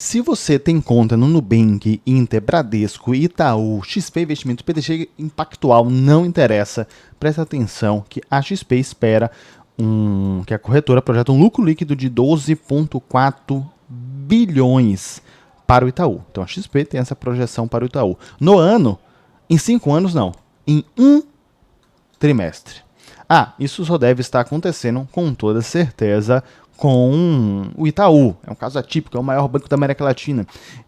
Se você tem conta no Nubank, Inter, Bradesco, Itaú, XP Investimentos, PTG Impactual, não interessa. Presta atenção que a XP espera que a corretora projeta um lucro líquido de 12,4 bilhões para o Itaú. Então a XP tem essa projeção para o Itaú. No ano, em 5 anos não, em um trimestre. Isso só deve estar acontecendo com toda certeza com o Itaú. É um caso atípico, é o maior banco da América Latina.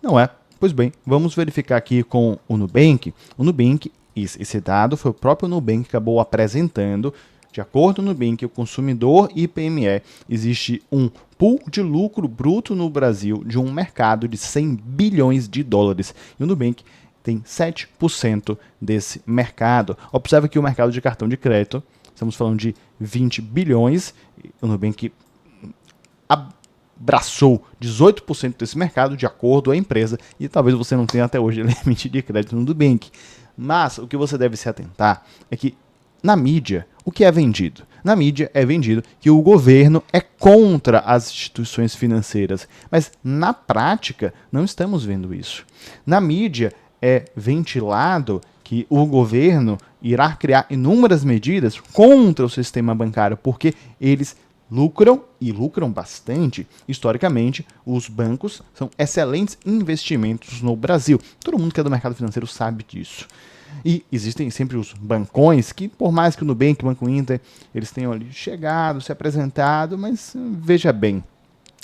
Não é? Pois bem, vamos verificar aqui com o Nubank. O Nubank, esse dado foi o próprio Nubank que acabou apresentando. De acordo com o Nubank, o consumidor IPME, existe um pool de lucro bruto no Brasil de um mercado de 100 bilhões de dólares. E o Nubank tem 7% desse mercado. Observe que o mercado de cartão de crédito, estamos falando de 20 bilhões, o Nubank abraçou 18% desse mercado, de acordo com a empresa, e talvez você não tenha até hoje limite de crédito no Nubank. Mas o que você deve se atentar é que na mídia, o que é vendido? Na mídia é vendido que o governo é contra as instituições financeiras, mas na prática não estamos vendo isso. Na mídia é ventilado que o governo irá criar inúmeras medidas contra o sistema bancário, porque eles lucram e lucram bastante. Historicamente, os bancos são excelentes investimentos no Brasil. Todo mundo que é do mercado financeiro sabe disso. E existem sempre os bancões que, por mais que o Nubank, o Banco Inter, eles tenham ali chegado, se apresentado, mas veja bem,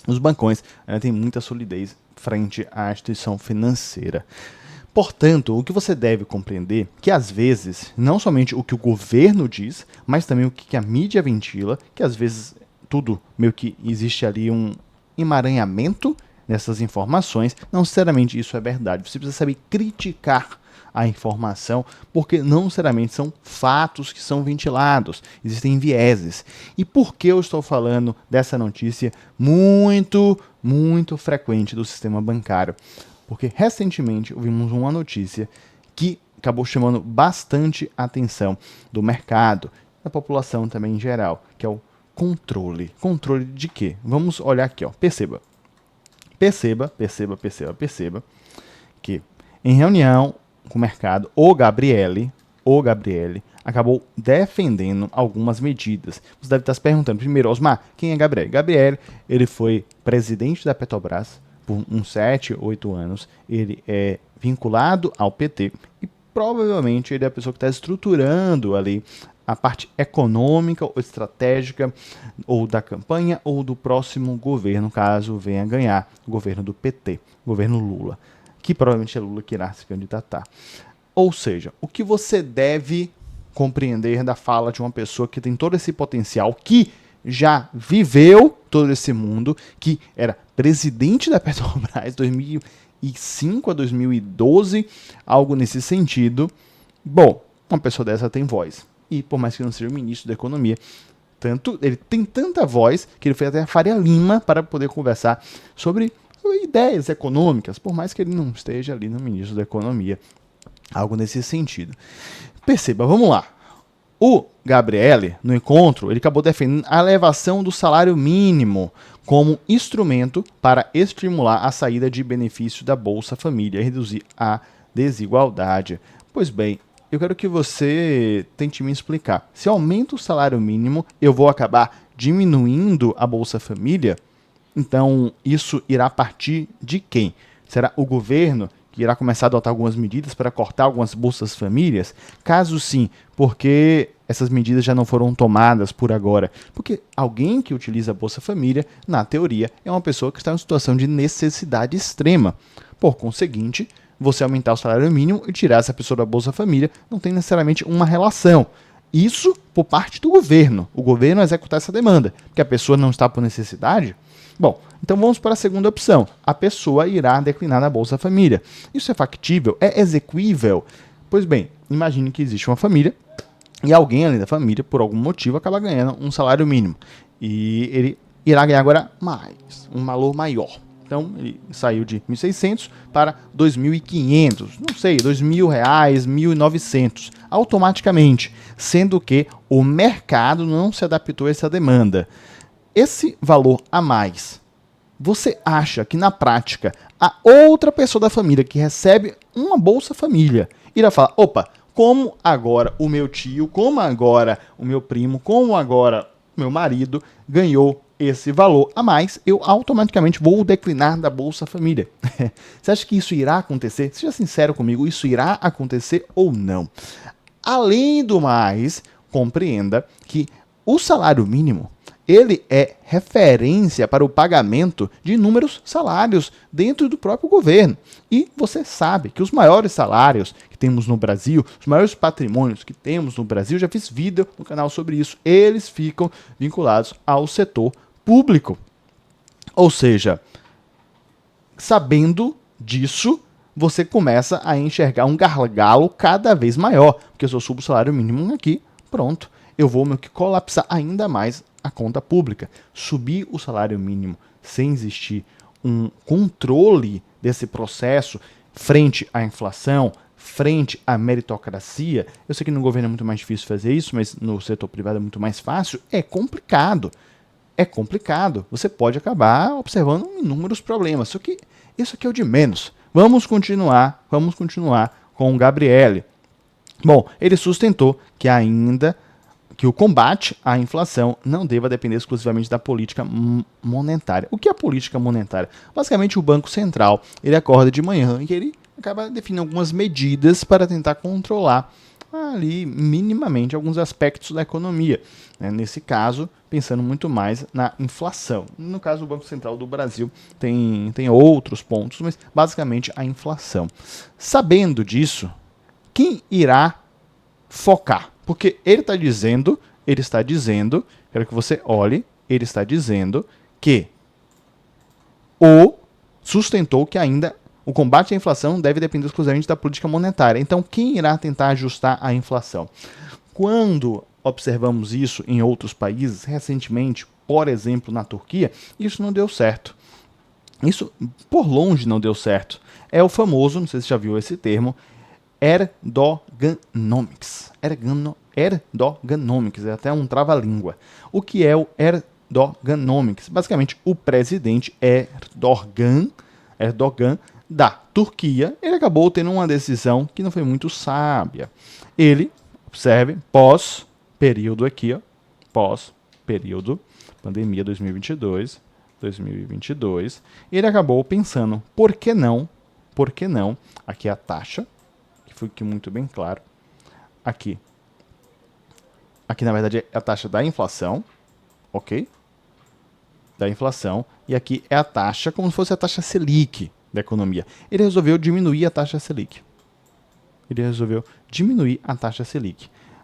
os bancões têm muita solidez frente à instituição financeira. Portanto, o que você deve compreender é que, às vezes, não somente o que o governo diz, mas também o que a mídia ventila, que às vezes tudo meio que existe ali um emaranhamento nessas informações, não necessariamente isso é verdade. Você precisa saber criticar a informação, porque não necessariamente são fatos que são ventilados, existem vieses. E por que eu estou falando dessa notícia muito frequente do sistema bancário? Porque recentemente ouvimos uma notícia que acabou chamando bastante atenção do mercado, da população também em geral, que é o controle. Controle de quê? Vamos olhar aqui, ó. Perceba que em reunião com o mercado, o Gabriele acabou defendendo algumas medidas. Você deve estar se perguntando, primeiro, Osmar, quem é Gabriele? Gabriele, ele foi presidente da Petrobras por uns 7, 8 anos, ele é vinculado ao PT e provavelmente ele é a pessoa que está estruturando ali a parte econômica ou estratégica ou da campanha ou do próximo governo, caso venha ganhar o governo do PT, o governo Lula, que provavelmente é Lula que irá se candidatar. Ou seja, o que você deve compreender da fala de uma pessoa que tem todo esse potencial, que já viveu todo esse mundo, que era presidente da Petrobras 2005 a 2012, algo nesse sentido. Bom, uma pessoa dessa tem voz. E por mais que não seja o ministro da Economia, ele tem tanta voz que ele foi até a Faria Lima para poder conversar sobre ideias econômicas, por mais que ele não esteja ali no ministro da Economia. Algo nesse sentido. Perceba, vamos lá. O Gabriele, no encontro, ele acabou defendendo a elevação do salário mínimo como instrumento para estimular a saída de benefícios da Bolsa Família e reduzir a desigualdade. Pois bem, eu quero que você tente me explicar. Se aumenta o salário mínimo, eu vou acabar diminuindo a Bolsa Família? Então, isso irá partir de quem? Será o governo que irá começar a adotar algumas medidas para cortar algumas Bolsas Famílias? Caso sim, porque essas medidas já não foram tomadas por agora? Porque alguém que utiliza a Bolsa Família, na teoria, é uma pessoa que está em situação de necessidade extrema. Por conseguinte, você aumentar o salário mínimo e tirar essa pessoa da Bolsa Família não tem necessariamente uma relação. Isso por parte do governo. O governo executar essa demanda, porque a pessoa não está por necessidade. Bom, então vamos para a segunda opção. A pessoa irá declinar na Bolsa Família. Isso é factível? É execuível? Pois bem, imagine que existe uma família e alguém ali da família, por algum motivo, acaba ganhando um salário mínimo. E ele irá ganhar agora um valor maior. Então, ele saiu de 1.600 para 2.500, não sei, R$2.000, 1.900, automaticamente, sendo que o mercado não se adaptou a essa demanda. Esse valor a mais, você acha que na prática a outra pessoa da família que recebe uma Bolsa Família irá falar, opa, como agora o meu tio, como agora o meu primo, como agora o meu marido ganhou esse valor a mais, eu automaticamente vou declinar da Bolsa Família. Você acha que isso irá acontecer? Seja sincero comigo, isso irá acontecer ou não? Além do mais, compreenda que o salário mínimo ele é referência para o pagamento de inúmeros salários dentro do próprio governo. E você sabe que os maiores salários que temos no Brasil, os maiores patrimônios que temos no Brasil, já fiz vídeo no canal sobre isso, eles ficam vinculados ao setor público. Ou seja, sabendo disso, você começa a enxergar um gargalo cada vez maior, porque se eu subo o salário mínimo aqui, pronto, eu vou meio que colapsar ainda mais a conta pública. Subir o salário mínimo sem existir um controle desse processo frente à inflação, frente à meritocracia, eu sei que no governo é muito mais difícil fazer isso, mas no setor privado é muito mais fácil, é complicado. É complicado. Você pode acabar observando inúmeros problemas. Só que isso aqui é o de menos. Vamos continuar com o Gabriele. Bom, ele sustentou que o combate à inflação não deva depender exclusivamente da política monetária. O que é a política monetária? Basicamente, o Banco Central, ele acorda de manhã e ele acaba definindo algumas medidas para tentar controlar ali minimamente alguns aspectos da economia. Nesse caso, pensando muito mais na inflação. No caso, o Banco Central do Brasil tem outros pontos, mas basicamente a inflação. Sabendo disso, quem irá focar? Porque ele está dizendo, quero que você olhe, ele está dizendo que sustentou que ainda o combate à inflação deve depender exclusivamente da política monetária. Então, quem irá tentar ajustar a inflação? Quando observamos isso em outros países, recentemente, por exemplo, na Turquia, isso não deu certo. Isso, por longe, não deu certo. É o famoso, não sei se você já viu esse termo, Erdoganomics. Erdoganomics, é até um trava-língua. O que é o Erdoganomics? Basicamente, o presidente Erdogan da Turquia, ele acabou tendo uma decisão que não foi muito sábia. Ele, observe, pós-período aqui, ó, pós-período, pandemia 2022, ele acabou pensando, por que não, aqui a taxa, que foi aqui muito bem claro, aqui na verdade é a taxa da inflação, ok? Da inflação, e aqui é a taxa como se fosse a taxa Selic da economia. Ele resolveu diminuir a taxa Selic.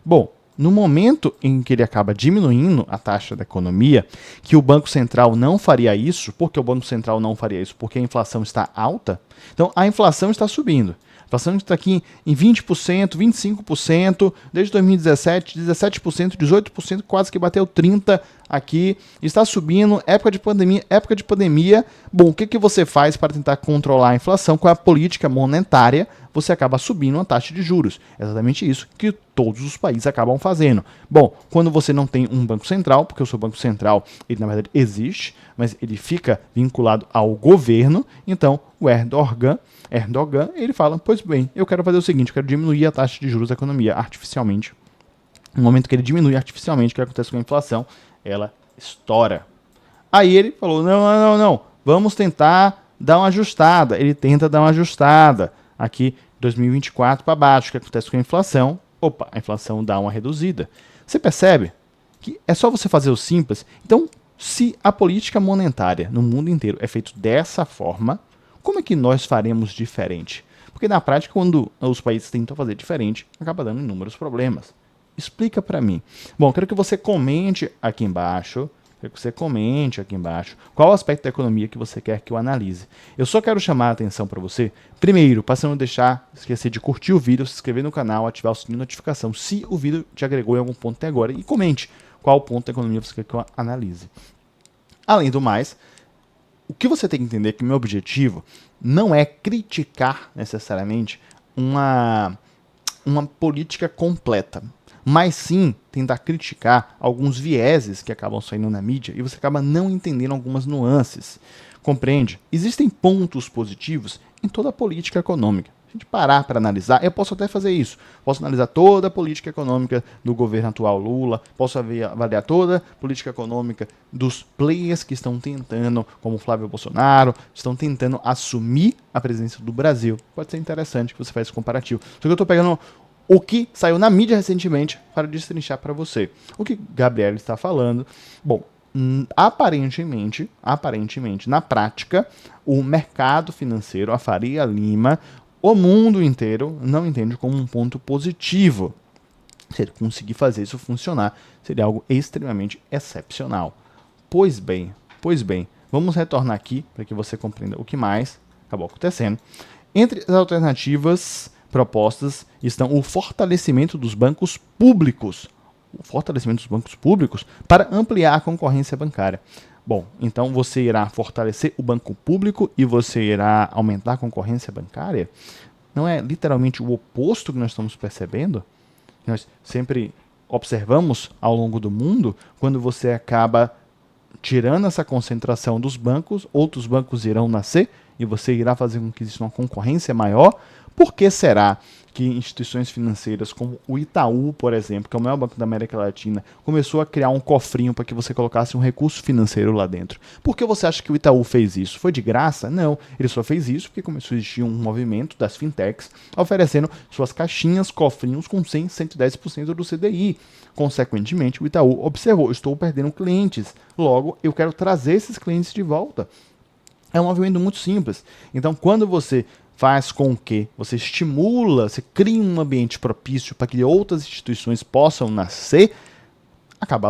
Bom, no momento em que ele acaba diminuindo a taxa da economia, que o Banco Central não faria isso, porque o Banco Central não faria isso? Porque a inflação está alta. Então, a inflação está subindo. A inflação está aqui em 20%, 25%, desde 2017, 17%, 18%, quase que bateu 30% aqui. Está subindo, época de pandemia. Bom, o que você faz para tentar controlar a inflação? Com a política monetária, você acaba subindo a taxa de juros. É exatamente isso que todos os países acabam fazendo. Bom, quando você não tem um banco central, porque o seu banco central, ele na verdade existe, mas ele fica vinculado ao governo, então o Erdogan, ele fala, pois bem, eu quero fazer o seguinte, eu quero diminuir a taxa de juros da economia artificialmente. No momento que ele diminui artificialmente, o que acontece com a inflação? Ela estoura. Aí ele falou, não, vamos tentar dar uma ajustada. Ele tenta dar uma ajustada. Aqui, 2024 para baixo, o que acontece com a inflação? Opa, a inflação dá uma reduzida. Você percebe que é só você fazer o simples? Então, se a política monetária no mundo inteiro é feita dessa forma, como é que nós faremos diferente? Porque na prática, quando os países tentam fazer diferente, acaba dando inúmeros problemas. Explica para mim. Bom, quero que você comente aqui embaixo. Qual aspecto da economia que você quer que eu analise. Eu só quero chamar a atenção para você, primeiro, para você não esquecer de curtir o vídeo, se inscrever no canal, ativar o sininho de notificação, se o vídeo te agregou em algum ponto até agora, e comente qual ponto da economia você quer que eu analise. Além do mais, o que você tem que entender é que meu objetivo não é criticar necessariamente uma política completa, mas sim tentar criticar alguns vieses que acabam saindo na mídia e você acaba não entendendo algumas nuances. Compreende? Existem pontos positivos em toda a política econômica. Se a gente parar para analisar, eu posso até fazer isso. Posso analisar toda a política econômica do governo atual Lula, posso avaliar toda a política econômica dos players que estão tentando, como Flávio Bolsonaro, estão tentando assumir a presidência do Brasil. Pode ser interessante que você faça esse comparativo. Só que eu estou pegando o que saiu na mídia recentemente para destrinchar para você. O que Gabriel está falando? Bom, aparentemente, na prática, o mercado financeiro, a Faria Lima, o mundo inteiro não entende como um ponto positivo. Se ele conseguir fazer isso funcionar, seria algo extremamente excepcional. Pois bem, vamos retornar aqui para que você compreenda o que mais acabou acontecendo. Entre as alternativas propostas estão o fortalecimento dos bancos públicos. Para ampliar a concorrência bancária. Bom, então você irá fortalecer o banco público e você irá aumentar a concorrência bancária? Não é literalmente o oposto que nós estamos percebendo? Nós sempre observamos ao longo do mundo, quando você acaba tirando essa concentração dos bancos, outros bancos irão nascer e você irá fazer com que exista uma concorrência maior. Por que será que instituições financeiras como o Itaú, por exemplo, que é o maior banco da América Latina, começou a criar um cofrinho para que você colocasse um recurso financeiro lá dentro? Por que você acha que o Itaú fez isso? Foi de graça? Não. Ele só fez isso porque começou a existir um movimento das fintechs oferecendo suas caixinhas, cofrinhos com 100, 110% do CDI. Consequentemente, o Itaú observou, estou perdendo clientes, logo eu quero trazer esses clientes de volta. É um movimento muito simples. Então, quando você faz com que você estimula, você cria um ambiente propício para que outras instituições possam nascer, acaba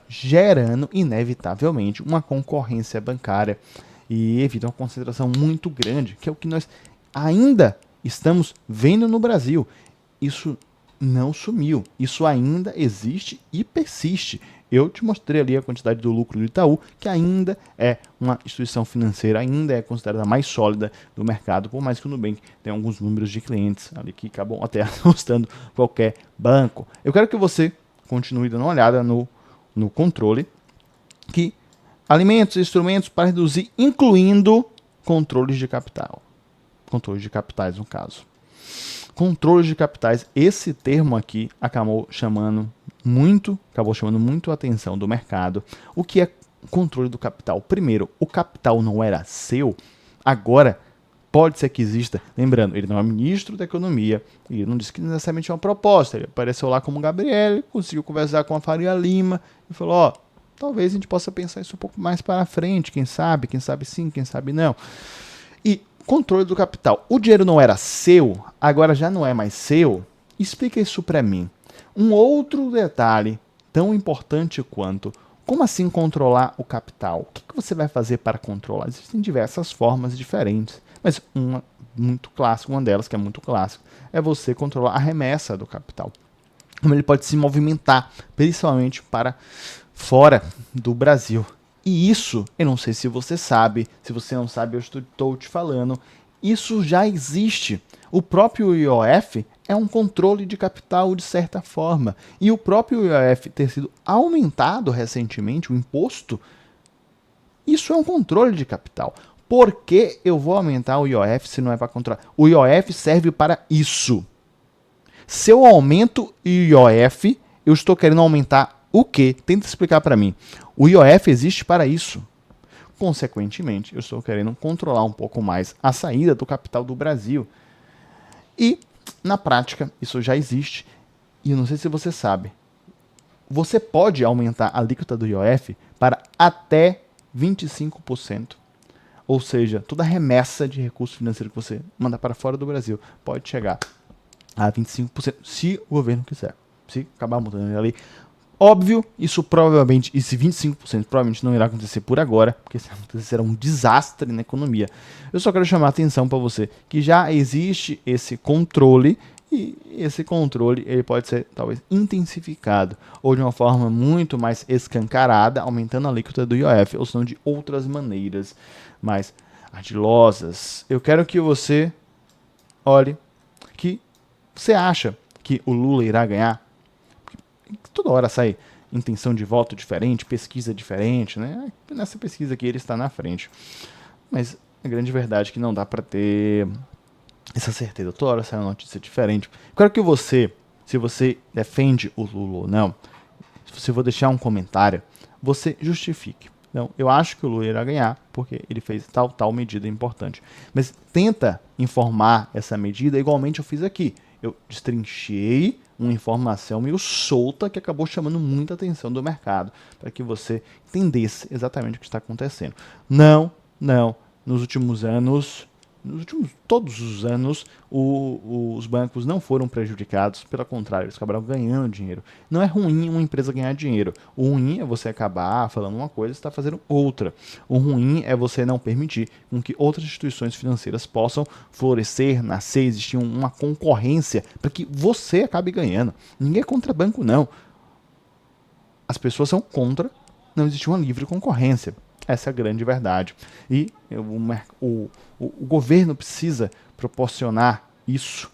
gerando, inevitavelmente, uma concorrência bancária e evita uma concentração muito grande, que é o que nós ainda estamos vendo no Brasil. Isso não sumiu, isso ainda existe e persiste. Eu te mostrei ali a quantidade do lucro do Itaú, que ainda é uma instituição financeira, ainda é considerada a mais sólida do mercado, por mais que o Nubank tenha alguns números de clientes ali que acabam até assustando qualquer banco. Eu quero que você continue dando uma olhada no controle, que alimentos e instrumentos para reduzir, incluindo controles de capital. Controles de capitais, no caso. Controles de capitais, esse termo aqui acabou chamando muito a atenção do mercado. O que é controle do capital? Primeiro, o capital não era seu, agora pode ser que exista. Lembrando, ele não é ministro da Economia, e não disse que necessariamente é uma proposta. Ele apareceu lá como Gabriel, conseguiu conversar com a Faria Lima e falou, ó, talvez a gente possa pensar isso um pouco mais para frente, quem sabe sim, quem sabe não. E controle do capital. O dinheiro não era seu, agora já não é mais seu? Explica isso para mim. Um outro detalhe tão importante quanto, como assim controlar o capital? O que você vai fazer para controlar? Existem diversas formas diferentes, mas uma delas que é muito clássica, é você controlar a remessa do capital. Como ele pode se movimentar, principalmente para fora do Brasil. E isso, eu não sei se você sabe, se você não sabe, eu estou te falando, isso já existe. O próprio IOF é um controle de capital de certa forma. E o próprio IOF ter sido aumentado recentemente, o imposto, isso é um controle de capital. Por que eu vou aumentar o IOF se não é para controlar? O IOF serve para isso. Se eu aumento o IOF, eu estou querendo aumentar o quê? Tenta explicar para mim. O IOF existe para isso. Consequentemente, eu estou querendo controlar um pouco mais a saída do capital do Brasil. E, na prática, isso já existe. E eu não sei se você sabe. Você pode aumentar a alíquota do IOF para até 25%. Ou seja, toda remessa de recurso financeiro que você manda para fora do Brasil pode chegar a 25%, se o governo quiser. Se acabar mudando a lei. Óbvio, esse 25% provavelmente não irá acontecer por agora, porque se acontecer será um desastre na economia. Eu só quero chamar a atenção para você que já existe esse controle, e esse controle ele pode ser talvez intensificado, ou de uma forma muito mais escancarada, aumentando a alíquota do IOF, ou se não de outras maneiras mais ardilosas. Eu quero que você olhe que você acha que o Lula irá ganhar. Toda hora sai intenção de voto diferente, pesquisa diferente, né? Nessa pesquisa aqui ele está na frente. Mas a grande verdade é que não dá para ter essa certeza. Toda hora sai uma notícia diferente. Quero que você, se você defende o Lula ou não, se eu vou deixar um comentário, você justifique. Então, eu acho que o Lula irá ganhar porque ele fez tal medida importante. Mas tenta informar essa medida igualmente eu fiz aqui. Eu destrinchei uma informação meio solta que acabou chamando muita atenção do mercado para que você entendesse exatamente o que está acontecendo. Não, nos últimos anos, todos os anos, os bancos não foram prejudicados, pelo contrário, eles acabaram ganhando dinheiro. Não é ruim uma empresa ganhar dinheiro. O ruim é você acabar falando uma coisa e estar fazendo outra. O ruim é você não permitir com que outras instituições financeiras possam florescer, nascer, existir uma concorrência para que você acabe ganhando. Ninguém é contra banco, não. As pessoas são contra não existir uma livre concorrência. Essa é a grande verdade. E o governo precisa proporcionar isso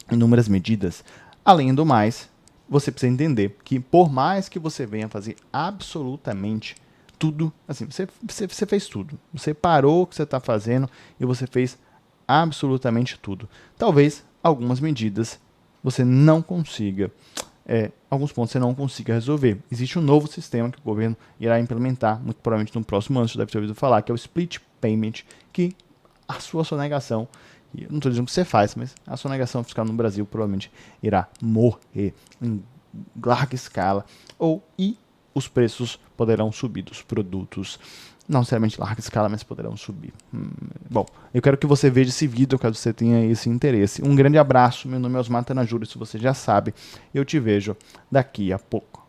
em inúmeras medidas. Além do mais, você precisa entender que por mais que você venha fazer absolutamente tudo, assim, você fez tudo. Você parou o que você está fazendo e você fez absolutamente tudo. Talvez algumas medidas você não consiga alguns pontos você não consiga resolver. Existe um novo sistema que o governo irá implementar, muito provavelmente no próximo ano, você deve ter ouvido falar, que é o Split Payment, que a sua sonegação, eu não estou dizendo que você faz, mas a sonegação fiscal no Brasil provavelmente irá morrer em larga escala, e os preços poderão subir dos produtos. Não necessariamente larga escala, mas poderão subir. Bom, eu quero que você veja esse vídeo, caso você tenha esse interesse. Um grande abraço, meu nome é Osmar Tanajura, se você já sabe, eu te vejo daqui a pouco.